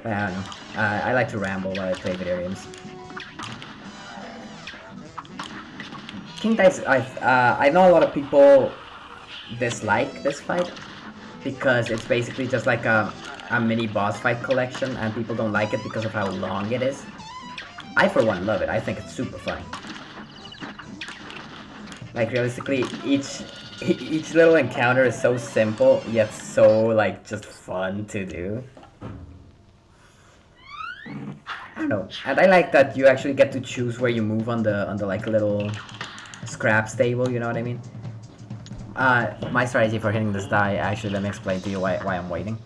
But I don't know. I like to ramble while I play video games. King Dice, I know a lot of people dislike this fight because it's basically just like a mini boss fight collection, and people don't like it because of how long it is. I for one love it. I think it's super fun. Like realistically, each little encounter is so simple yet so like just fun to do. I don't know, and I like that you actually get to choose where you move on the like little scraps table. You know what I mean? My strategy for hitting this die, actually, let me explain to you why I'm waiting.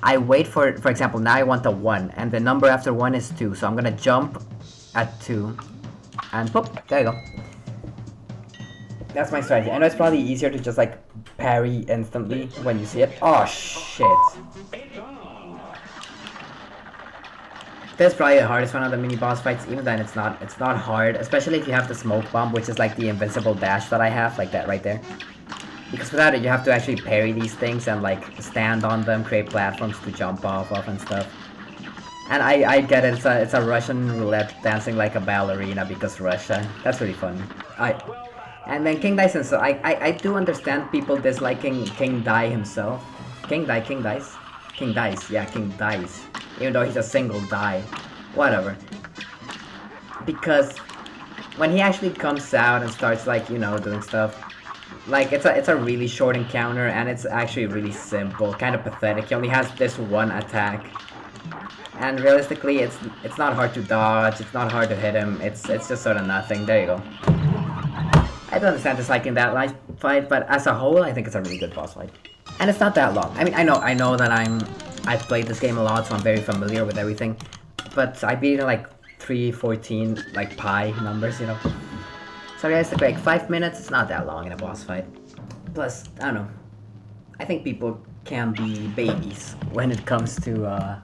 I wait for example, now I want a 1, and the number after 1 is 2, so I'm gonna jump at 2, and boop, there you go. That's my strategy. I know it's probably easier to just like parry instantly when you see it. Oh shit. This is probably the hardest one of the mini boss fights. Even then, it's not hard, especially if you have the smoke bomb, which is like the invincible dash that I have, like that right there. Because without it, you have to actually parry these things and like stand on them, create platforms to jump off of and stuff. And I get it. It's a Russian roulette dancing like a ballerina because Russia. That's really fun. And then King Dice, so I do understand people disliking King Dai himself. King Dice, yeah, King Dice. Even though he's a single die. Whatever. Because when he actually comes out and starts like, you know, doing stuff, like it's a really short encounter, and it's actually really simple, kind of pathetic. He only has this one attack. And realistically, it's not hard to dodge, it's not hard to hit him, it's just sort of nothing. There you go. I don't understand disliking that life fight, but as a whole, I think it's a really good boss fight. And it's not that long. I mean, I know that I've played this game a lot, so I'm very familiar with everything. But I beat it in like 3:14, like pi numbers, you know. So realistically, like 5 minutes, it's not that long in a boss fight. Plus, I don't know. I think people can be babies when it comes to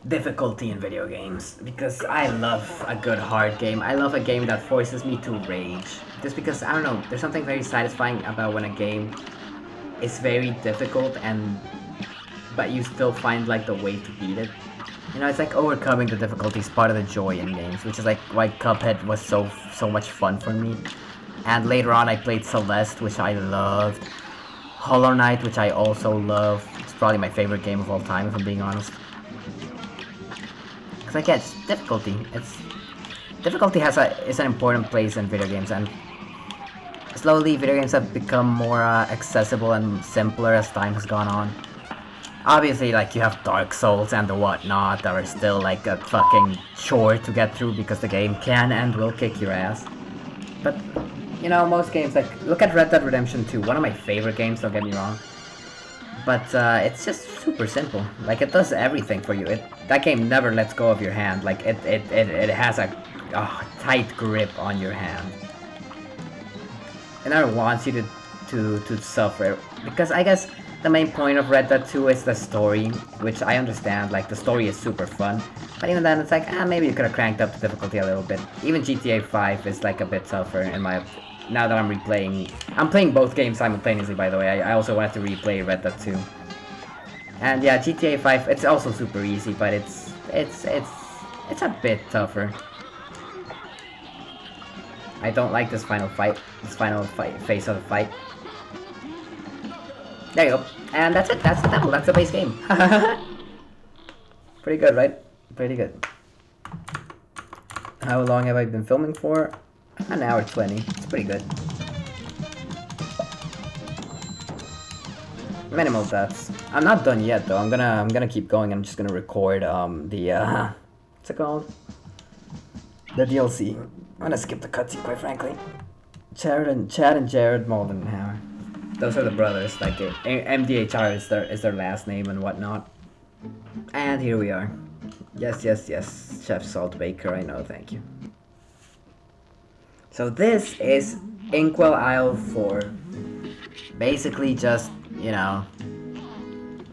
difficulty in video games, because I love a good hard game. I love a game that forces me to rage. Just because, I don't know, there's something very satisfying about when a game is very difficult but you still find like the way to beat it. You know, it's like overcoming the difficulty is part of the joy in games, which is like why Cuphead was so much fun for me. And later on I played Celeste, which I loved. Hollow Knight, which I also love. It's probably my favorite game of all time, if I'm being honest. Because like, yeah, it's difficulty. Difficulty is an important place in video games, and slowly video games have become more accessible and simpler as time has gone on. Obviously, like, you have Dark Souls and the whatnot that are still like a fucking chore to get through because the game can and will kick your ass. But, you know, most games, like, look at Red Dead Redemption 2, one of my favorite games, don't get me wrong. But it's just super simple. Like, it does everything for you. That game never lets go of your hand. Like, it has a tight grip on your hand. It never wants you to suffer. Because I guess the main point of Red Dead 2 is the story, which I understand. Like, the story is super fun. But even then, it's like, maybe you could have cranked up the difficulty a little bit. Even GTA 5 is like a bit tougher in my... Now that I'm replaying... I'm playing both games simultaneously, by the way. I also wanted to replay Red Dead 2. And yeah, GTA 5, it's also super easy, but it's a bit tougher. I don't like this final phase of the fight. There you go. And that's it. That's the demo. That's the base game. Pretty good, right? Pretty good. How long have I been filming for? An hour 20. It's pretty good. Minimal deaths. I'm not done yet though. I'm gonna keep going. I'm just gonna record what's it called? The DLC. I'm gonna skip the cutscene, quite frankly. Chad and Jared Moldenhauer. Those are the brothers. Like MDHR is their last name and whatnot. And here we are. Yes, Chef Salt Baker. I know. Thank you. So this is Inkwell Isle 4. Basically just, you know,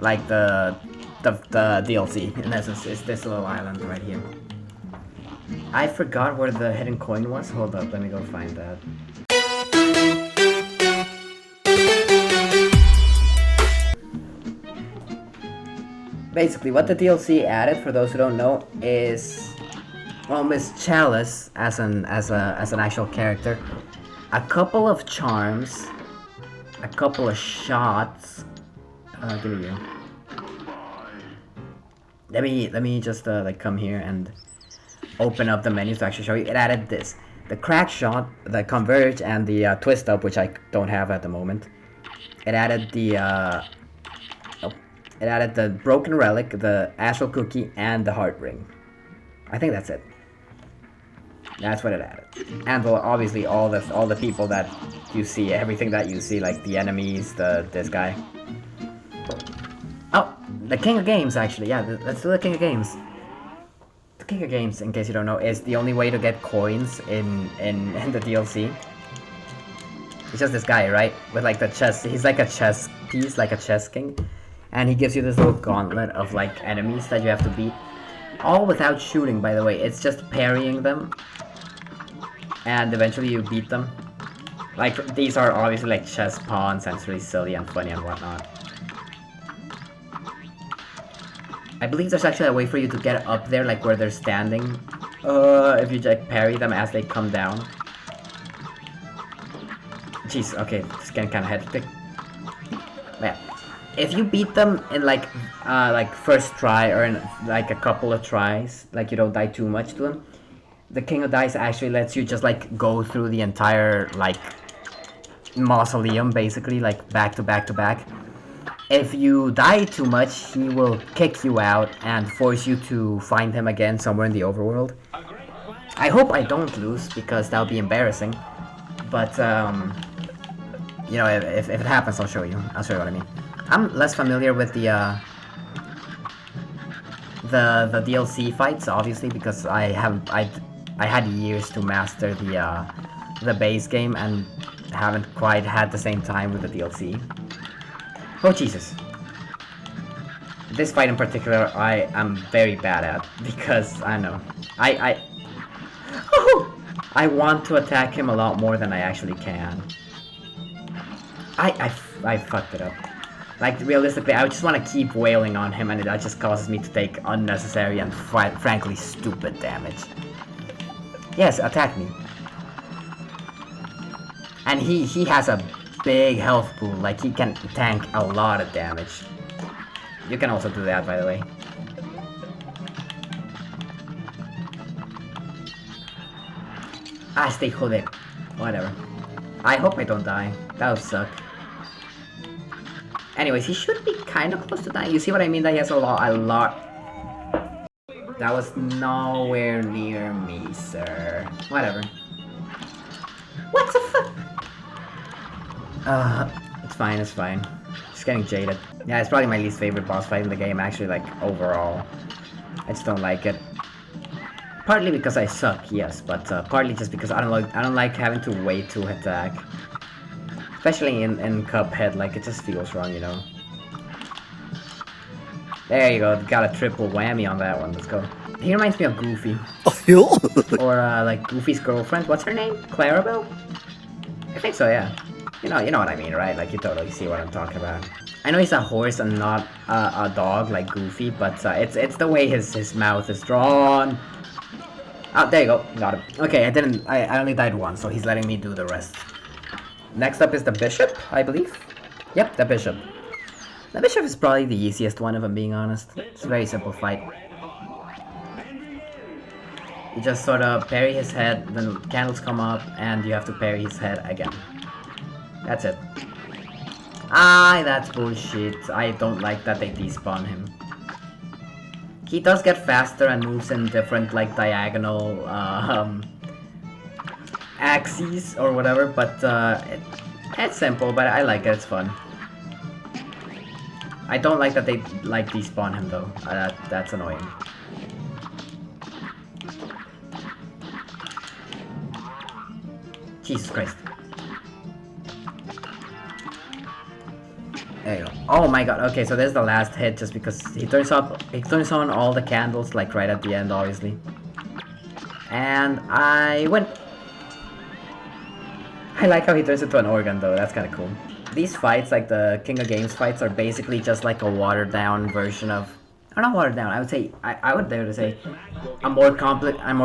like the DLC. In essence, it's this little island right here. I forgot where the hidden coin was. Hold up, let me go find that. Basically, what the DLC added, for those who don't know, is Miss Chalice as an actual character, a couple of charms, a couple of shots. Give me you. Let me just like come here and open up the menu to actually show you. It added this: the crack shot, the converge, and the twist up, which I don't have at the moment. It added the it added the broken relic, the astral cookie, and the heart ring. I think that's it. That's what it added. And well, obviously all the people that you see, everything that you see, like the enemies, this guy. Oh, the King of Games, actually. Yeah, let's do the King of Games. The King of Games, in case you don't know, is the only way to get coins in the DLC. It's just this guy, right? With like the chess. He's like a chess piece, like a chess king. And he gives you this little gauntlet of like enemies that you have to beat. All without shooting, by the way. It's just parrying them. And eventually you beat them. Like, these are obviously like chess pawns and it's really silly and funny and whatnot. I believe there's actually a way for you to get up there, like where they're standing. If you like parry them as they come down. Jeez, okay, it's getting kind of hectic. Yeah. If you beat them in like first try or in like a couple of tries, like you don't die too much to them, the King of Dice actually lets you just like go through the entire like mausoleum, basically, like back to back to back. If you die too much, he will kick you out and force you to find him again somewhere in the overworld. I hope I don't lose, because that would be embarrassing. But you know, if it happens, I'll show you. I'll show you what I mean. I'm less familiar with the DLC fights, obviously, because I had years to master the base game and haven't quite had the same time with the DLC. Oh Jesus! This fight in particular, I am very bad at, because I know I want to attack him a lot more than I actually can. I fucked it up. Like, realistically, I just want to keep wailing on him, and that just causes me to take unnecessary and frankly stupid damage. Yes, attack me. And he has a big health pool, like he can tank a lot of damage. You can also do that, by the way. Ah, stay joder. Whatever. I hope I don't die. That would suck. Anyways, he should be kind of close to dying. You see what I mean? That he has a lot. That was nowhere near me, sir. Whatever. What the fuck? It's fine, it's fine. Just getting jaded. Yeah, it's probably my least favorite boss fight in the game, actually, like, overall. I just don't like it. Partly because I suck, yes, but partly just because I don't like having to wait to attack. Especially in Cuphead, like, it just feels wrong, you know. There you go, got a triple whammy on that one, let's go. He reminds me of Goofy. Or, like, Goofy's girlfriend, what's her name? Clarabelle? I think so, yeah. You know what I mean, right? Like, you totally see what I'm talking about. I know he's a horse and not a dog like Goofy, but it's the way his mouth is drawn. Oh, there you go, got him. Okay, I only died once, so he's letting me do the rest. Next up is the Bishop, I believe. Yep, the Bishop. The Bishop is probably the easiest one, if I'm being honest. It's a very simple fight. You just sort of parry his head, then candles come up, and you have to parry his head again. That's it. Ah, that's bullshit. I don't like that they despawn him. He does get faster and moves in different, like, diagonal, axes or whatever, but, it's simple, but I like it, it's fun. I don't like that they, like, despawn him, though. That's annoying. Jesus Christ. There you go. Oh my god, okay, so there's the last hit, just because he turns on all the candles, like, right at the end, obviously. And I win. I like how he turns into an organ, though, that's kinda cool. These fights, like the King of Games fights, are basically just like a watered down version of Or not watered down. I would say I would dare to say a more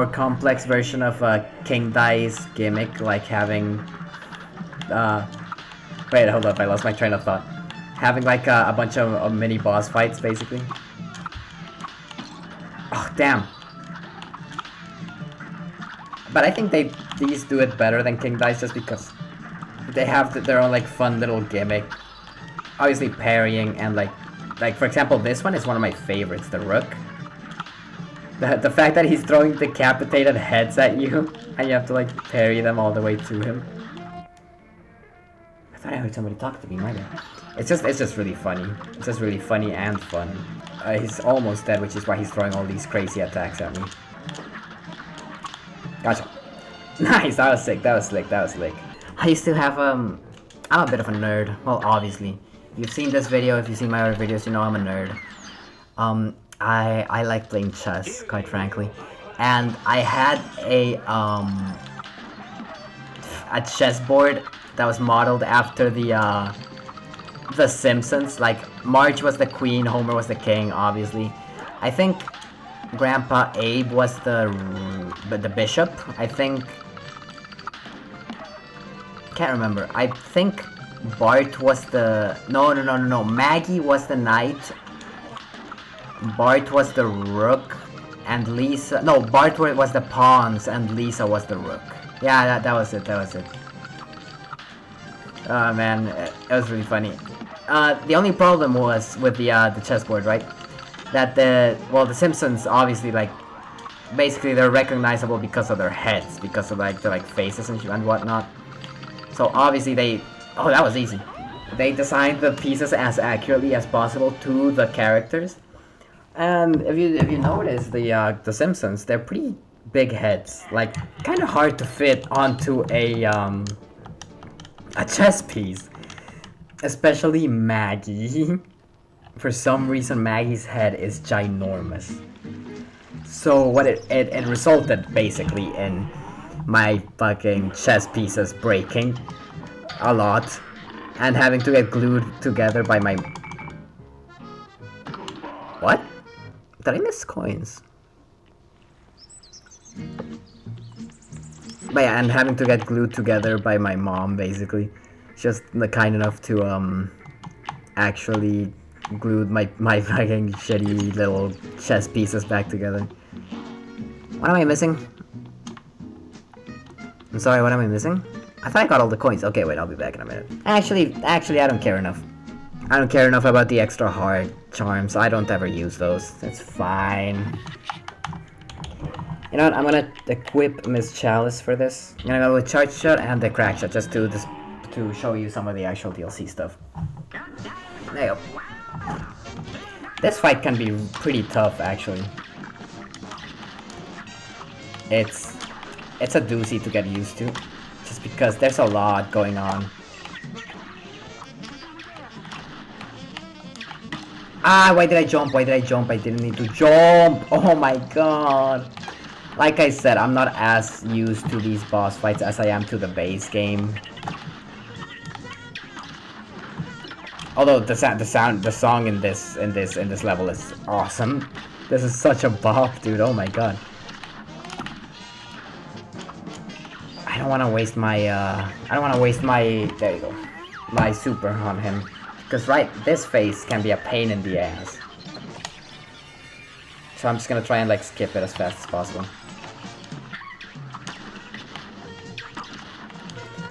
complex version of King Dai's gimmick, like having wait, hold up, I lost my train of thought. Having like a bunch of mini boss fights, basically. Oh damn! But I think these do it better than King Dai's just because they have their own like fun little gimmick. Obviously parrying and like for example, this one is one of my favorites, the Rook. The fact that he's throwing decapitated heads at you and you have to like parry them all the way to him. I thought I heard somebody talk to me, my bad. It's just really funny. It's just really funny and fun. He's almost dead, which is why he's throwing all these crazy attacks at me. Gotcha. Nice, that was sick, that was slick, that was slick. I used to have, I'm a bit of a nerd. Well, obviously. If you've seen this video, if you've seen my other videos, you know I'm a nerd. I like playing chess, quite frankly. And I had a chessboard that was modeled after the Simpsons. Like, Marge was the queen, Homer was the king, obviously. I think Grandpa Abe was the bishop. I think... can't remember. I think Bart was the... No. Maggie was the knight. Bart was the rook. And Lisa... No, Bart was the pawns and Lisa was the rook. Yeah, that was it, that was it. Oh man, it was really funny. The only problem was with the chessboard, right? That the Simpsons obviously, like, basically they're recognizable because of their heads, because of like their faces and whatnot. So obviously oh, that was easy. They designed the pieces as accurately as possible to the characters. And if you notice the Simpsons, they're pretty big heads, like kind of hard to fit onto a chess piece. Especially Maggie. For some reason, Maggie's head is ginormous. So what it resulted basically in my fucking chess pieces breaking a lot and having to get glued together by my... What? Did I miss coins? But yeah, and having to get glued together by my mom, basically. Just kind enough to actually glue my fucking shitty little chess pieces back together. What am I missing? I'm sorry, what am I missing? I thought I got all the coins. Okay, wait, I'll be back in a minute. Actually, I don't care enough. I don't care enough about the extra hard charms. I don't ever use those. It's fine. You know what? I'm gonna equip Miss Chalice for this. I'm gonna go with Charge Shot and the Crack Shot just to show you some of the actual DLC stuff. There you go. This fight can be pretty tough, actually. It's a doozy to get used to, just because there's a lot going on. Ah, why did I jump? Why did I jump? I didn't need to jump! Oh my god! Like I said, I'm not as used to these boss fights as I am to the base game. Although the song in this level is awesome. This is such a bop, dude. Oh my god. I don't want to waste my there you go, my super on him, because right, this phase can be a pain in the ass. So I'm just gonna try and like skip it as fast as possible.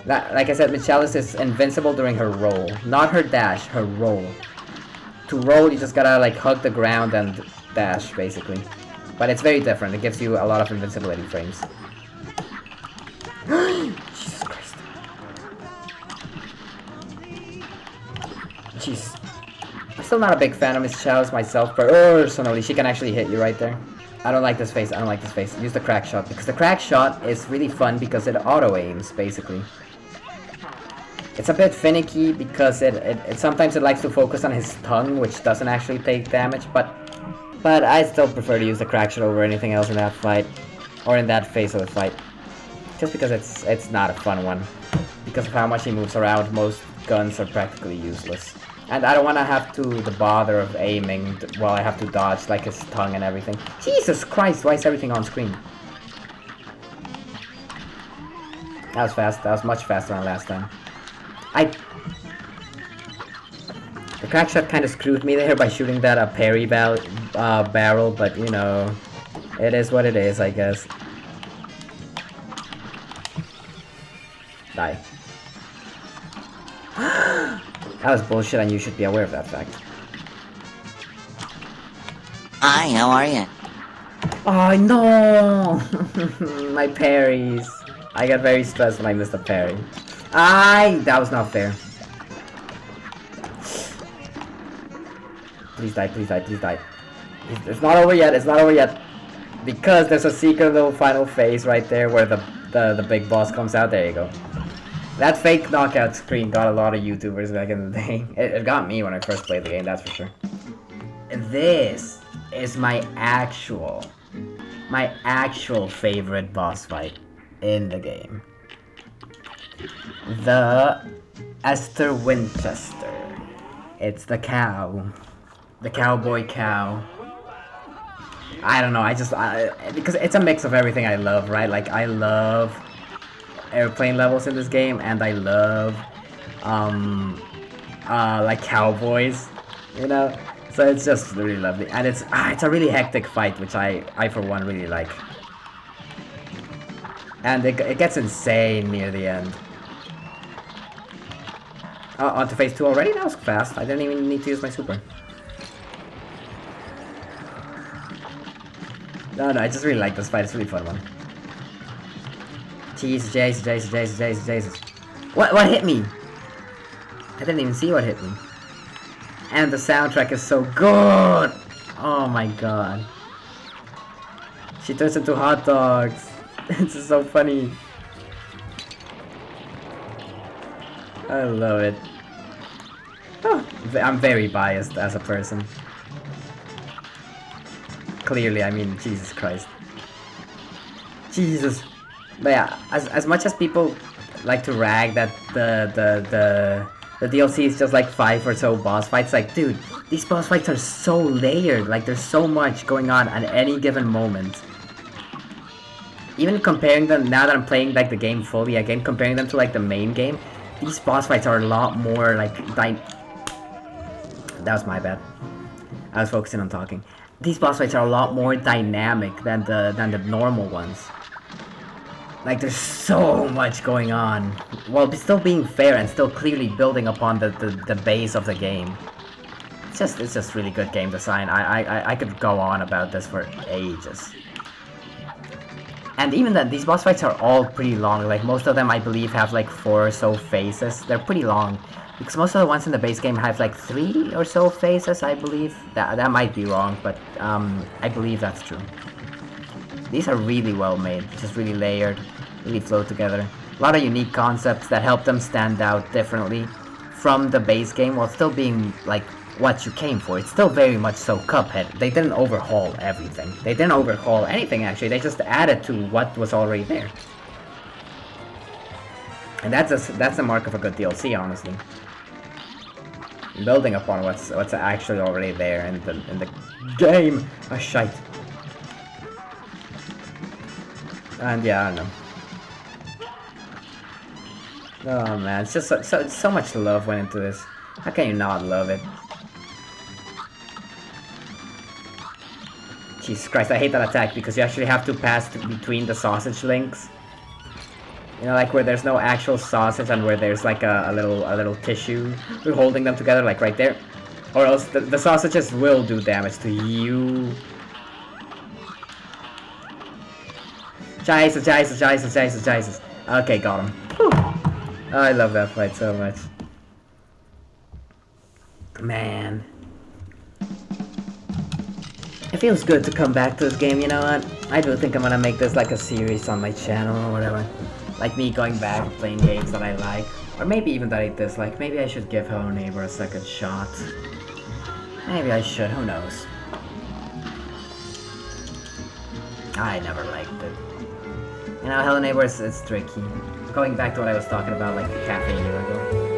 Like I said, Miss Chalice is invincible during her roll, not her dash, her roll. To roll, you just gotta like hug the ground and dash, basically. But it's very different. It gives you a lot of invincibility frames. Jesus Christ. Jeez. I'm still not a big fan of Miss Chalice myself, personally. She can actually hit you right there. I don't like this face. I don't like this face. Use the Crack Shot, because the Crack Shot is really fun because it auto-aims, basically. It's a bit finicky because it sometimes it likes to focus on his tongue, which doesn't actually take damage, but I still prefer to use the Crack Shot over anything else in that fight, or in that phase of the fight. Just because it's not a fun one. Because of how much he moves around, most guns are practically useless. And I don't want to have the bother of aiming while I have to dodge like his tongue and everything. Jesus Christ, why is everything on screen? That was fast. That was much faster than last time. The crack shot kind of screwed me there by shooting that parry barrel, but you know, it is what it is, I guess. Die. That was bullshit, and you should be aware of that fact. Hi, how are you? Oh no! My parries. I got very stressed when I missed a parry. That was not fair. Please die, please die, please die. It's not over yet, it's not over yet. Because there's a secret little final phase right there where the big boss comes out. There you go. That fake knockout screen got a lot of YouTubers back in the day. It got me when I first played the game, that's for sure. This is my actual favorite boss fight in the game. The Esther Winchester. It's the cow. The cowboy cow. I don't know, because it's a mix of everything I love, right? Like, I love airplane levels in this game, and I love, like, cowboys, you know? So it's just really lovely, and it's a really hectic fight, which I for one, really like. And it gets insane near the end. Oh, on to phase 2 already? That was fast. I didn't even need to use my super. No, I just really like this fight. It's a really fun one. Jesus. What hit me? I didn't even see what hit me. And the soundtrack is so good! Oh my god. She turns into hot dogs. It's so funny. I love it. Oh, I'm very biased as a person. Clearly, I mean, Jesus Christ. Jesus. But yeah, as much as people like to rag that the DLC is just like 5 or so boss fights, like, dude, these boss fights are so layered. Like, there's so much going on at any given moment. Even comparing them, now that I'm playing like the game fully again, comparing them to like the main game, these boss fights are a lot more like that was my bad. I was focusing on talking. These boss fights are a lot more dynamic than the normal ones. Like, there's so much going on, while still being fair and still clearly building upon the base of the game. It's just really good game design. I could go on about this for ages. And even then, these boss fights are all pretty long. Like, most of them, I believe, have like 4 or so phases. They're pretty long. Because most of the ones in the base game have like 3 or so phases, I believe. That might be wrong, but I believe that's true. These are really well made, just really layered, really flow together. A lot of unique concepts that help them stand out differently from the base game while still being like what you came for. It's still very much so Cuphead. They didn't overhaul everything. They didn't overhaul anything, actually. They just added to what was already there. And that's a mark of a good DLC, honestly. Building upon what's actually already there in the game. Oh, shite. And yeah, I don't know. Oh man, it's just so much love went into this. How can you not love it? Jesus Christ, I hate that attack because you actually have to pass between the sausage links. You know, like where there's no actual sausage and where there's like a little tissue. We're holding them together, like right there. Or else the sausages will do damage to you. Jesus. Okay, got him. Whew. Oh, I love that fight so much. Man. It feels good to come back to this game, you know what? I do think I'm gonna make this like a series on my channel or whatever. Like me going back, playing games that I like. Or maybe even that I dislike. Maybe I should give Hello Neighbor a second shot. Maybe I should, who knows. I never liked it. You know, Hello Neighbor is tricky. Going back to what I was talking about like half a year ago.